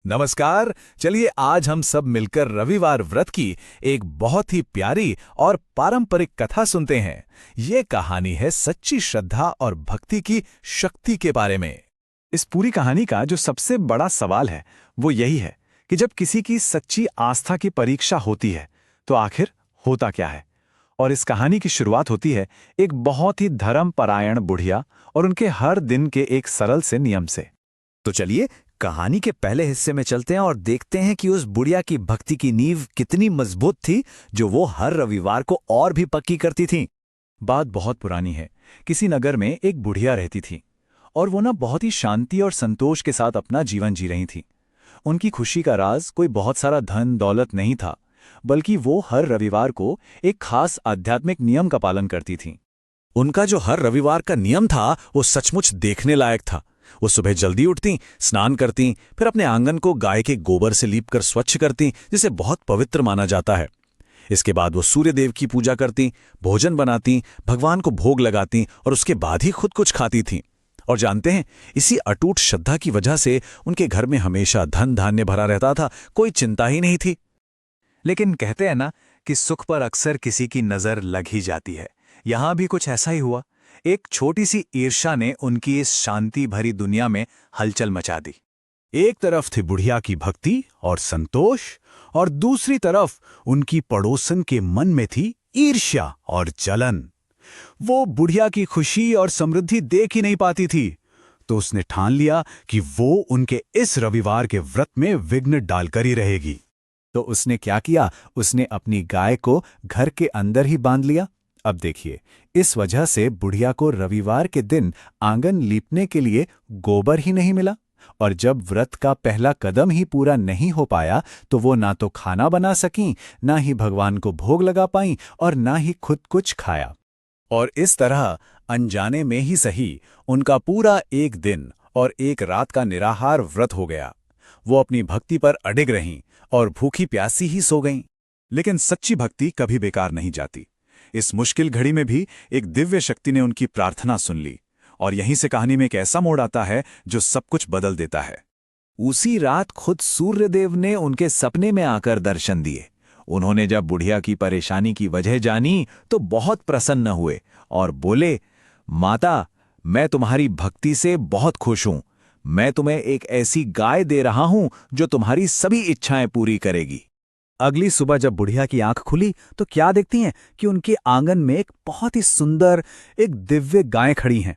नमस्कार। चलिए आज हम सब मिलकर रविवार व्रत की एक बहुत ही प्यारी और पारंपरिक कथा सुनते हैं। ये कहानी है सच्ची श्रद्धा और भक्ति की शक्ति के बारे में। इस पूरी कहानी का जो सबसे बड़ा सवाल है वो यही है कि जब किसी की सच्ची आस्था की परीक्षा होती है तो आखिर होता क्या है। और इस कहानी की शुरुआत होती है एक बहुत ही धर्मपरायण बुढ़िया और उनके हर दिन के एक सरल से नियम से। तो चलिए कहानी के पहले हिस्से में चलते हैं और देखते हैं कि उस बुढ़िया की भक्ति की नींव कितनी मजबूत थी जो वो हर रविवार को और भी पक्की करती थी। बात बहुत पुरानी है। किसी नगर में एक बुढ़िया रहती थी और वो बहुत ही शांति और संतोष के साथ अपना जीवन जी रही थी। उनकी खुशी का राज कोई बहुत सारा धन दौलत नहीं था, बल्कि वो हर रविवार को एक खास आध्यात्मिक नियम का पालन करती थी। उनका जो हर रविवार का नियम था वो सचमुच देखने लायक था। वो सुबह जल्दी उठती, स्नान करती, फिर अपने आंगन को गाय के गोबर से लीपकर स्वच्छ करती, जिसे बहुत पवित्र माना जाता है। इसके बाद वो सूर्य देव की पूजा करती, भोजन बनाती, भगवान को भोग लगाती और उसके बाद ही खुद कुछ खाती थीं। और जानते हैं, इसी अटूट श्रद्धा की वजह से उनके घर में हमेशा धन धान्य भरा रहता था, कोई चिंता ही नहीं थी। लेकिन कहते हैं ना कि सुख पर अक्सर किसी की नजर लग ही जाती है। यहां भी कुछ ऐसा ही हुआ। एक छोटी सी ईर्ष्या ने उनकी इस शांति भरी दुनिया में हलचल मचा दी। एक तरफ थी बुढ़िया की भक्ति और संतोष, और दूसरी तरफ उनकी पड़ोसन के मन में थी ईर्ष्या और जलन। वो बुढ़िया की खुशी और समृद्धि देख ही नहीं पाती थी, तो उसने ठान लिया कि वो उनके इस रविवार के व्रत में विघ्न डालकर ही रहेगी। तो उसने क्या किया? उसने अपनी गाय को घर के अंदर ही बांध लिया। अब देखिए, इस वजह से बुढ़िया को रविवार के दिन आंगन लीपने के लिए गोबर ही नहीं मिला, और जब व्रत का पहला कदम ही पूरा नहीं हो पाया तो वो ना तो खाना बना सकीं, ना ही भगवान को भोग लगा पाईं और ना ही खुद कुछ खाया। और इस तरह अनजाने में ही सही उनका पूरा एक दिन और एक रात का निराहार व्रत हो गया। वो अपनी भक्ति पर अडिग रहीं और भूखी प्यासी ही सो गईं। लेकिन सच्ची भक्ति कभी बेकार नहीं जाती। इस मुश्किल घड़ी में भी एक दिव्य शक्ति ने उनकी प्रार्थना सुन ली, और यहीं से कहानी में एक ऐसा मोड़ आता है जो सब कुछ बदल देता है। उसी रात खुद सूर्यदेव ने उनके सपने में आकर दर्शन दिए। उन्होंने जब बुढ़िया की परेशानी की वजह जानी तो बहुत प्रसन्न हुए और बोले, माता, मैं तुम्हारी भक्ति से बहुत खुश हूं। मैं तुम्हें एक ऐसी गाय दे रहा हूं जो तुम्हारी सभी इच्छाएं पूरी करेगी। अगली सुबह जब बुढ़िया की आंख खुली तो क्या देखती हैं कि उनके आंगन में एक बहुत ही सुंदर, एक दिव्य गाय खड़ी हैं।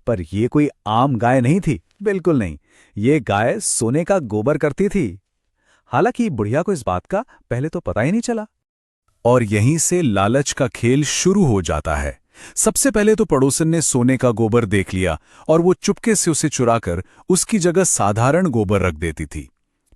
पर ये कोई आम गाय नहीं थी, बिल्कुल नहीं। ये गाय सोने का गोबर करती थी। हालांकि बुढ़िया को इस बात का पहले तो पता ही नहीं चला। और यहीं से लालच का खेल शुरू हो जाता है। सबसे पहले तो पड़ोसन ने सोने का गोबर देख लिया और वो चुपके से उसे चुराकर उसकी जगह साधारण गोबर रख देती थी।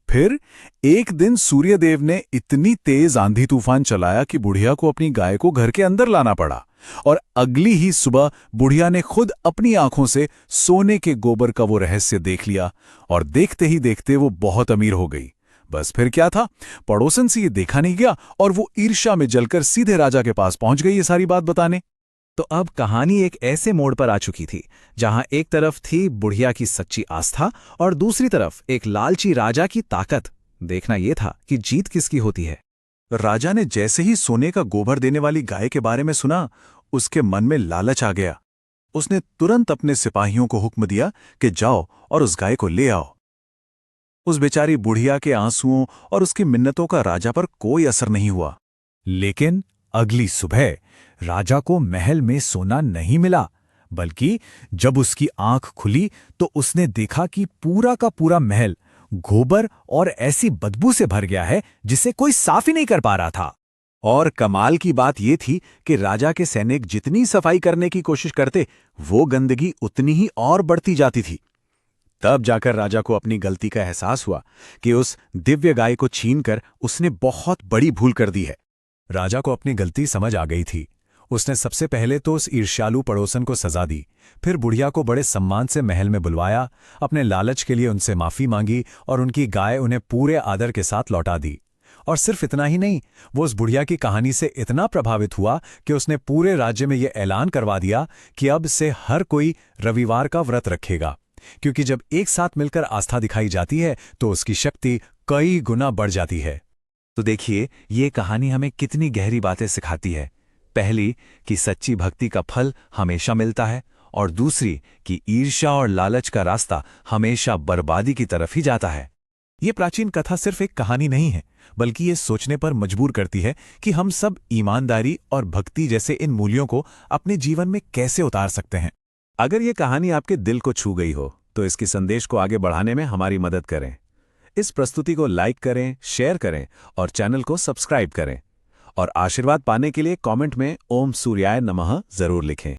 फिर एक दिन सूर्यदेव ने इतनी तेज आंधी तूफान चलाया कि बुढ़िया को अपनी गाय को घर के अंदर लाना पड़ा, और अगली ही सुबह बुढ़िया ने खुद अपनी आंखों से सोने के गोबर का वो रहस्य देख लिया, और देखते ही देखते वो बहुत अमीर हो गई। बस फिर क्या था, पड़ोसन से ये देखा नहीं गया और वो ईर्ष्या में जलकर सीधे राजा के पास पहुंच गई ये सारी बात बताने। तो अब कहानी एक ऐसे मोड़ पर आ चुकी थी जहां एक तरफ थी बुढ़िया की सच्ची आस्था और दूसरी तरफ एक लालची राजा की ताकत। देखना यह था कि जीत किसकी होती है। राजा ने जैसे ही सोने का गोबर देने वाली गाय के बारे में सुना, उसके मन में लालच आ गया। उसने तुरंत अपने सिपाहियों को हुक्म दिया कि जाओ और उस गाय को ले आओ। उस बेचारी बुढ़िया के आंसुओं और उसकी मिन्नतों का राजा पर कोई असर नहीं हुआ। लेकिन अगली सुबह राजा को महल में सोना नहीं मिला, बल्कि जब उसकी आंख खुली तो उसने देखा कि पूरा का पूरा महल गोबर और ऐसी बदबू से भर गया है जिसे कोई साफ ही नहीं कर पा रहा था। और कमाल की बात यह थी कि राजा के सैनिक जितनी सफाई करने की कोशिश करते, वो गंदगी उतनी ही और बढ़ती जाती थी। तब जाकर राजा को अपनी गलती का एहसास हुआ कि उस दिव्य गाय को छीनकर उसने बहुत बड़ी भूल कर दी है। राजा को अपनी गलती समझ आ गई थी। उसने सबसे पहले तो उस ईर्ष्यालु पड़ोसन को सजा दी, फिर बुढ़िया को बड़े सम्मान से महल में बुलवाया, अपने लालच के लिए उनसे माफी मांगी और उनकी गाय उन्हें पूरे आदर के साथ लौटा दी। और सिर्फ इतना ही नहीं, वो उस बुढ़िया की कहानी से इतना प्रभावित हुआ कि उसने पूरे राज्य में ये ऐलान करवा दिया कि अब से हर कोई रविवार का व्रत रखेगा क्योंकि जब एक साथ मिलकर आस्था दिखाई जाती है तो उसकी शक्ति कई गुना बढ़ जाती है। तो देखिए, ये कहानी हमें कितनी गहरी बातें सिखाती है। पहली कि सच्ची भक्ति का फल हमेशा मिलता है, और दूसरी कि ईर्ष्या और लालच का रास्ता हमेशा बर्बादी की तरफ ही जाता है। ये प्राचीन कथा सिर्फ एक कहानी नहीं है, बल्कि ये सोचने पर मजबूर करती है कि हम सब ईमानदारी और भक्ति जैसे इन मूल्यों को अपने जीवन में कैसे उतार सकते हैं। अगर ये कहानी आपके दिल को छू गई हो तो इसके संदेश को आगे बढ़ाने में हमारी मदद करें। इस प्रस्तुति को लाइक करें, शेयर करें और चैनल को सब्सक्राइब करें। और आशीर्वाद पाने के लिए कमेंट में ओम सूर्याय नमः जरूर लिखें।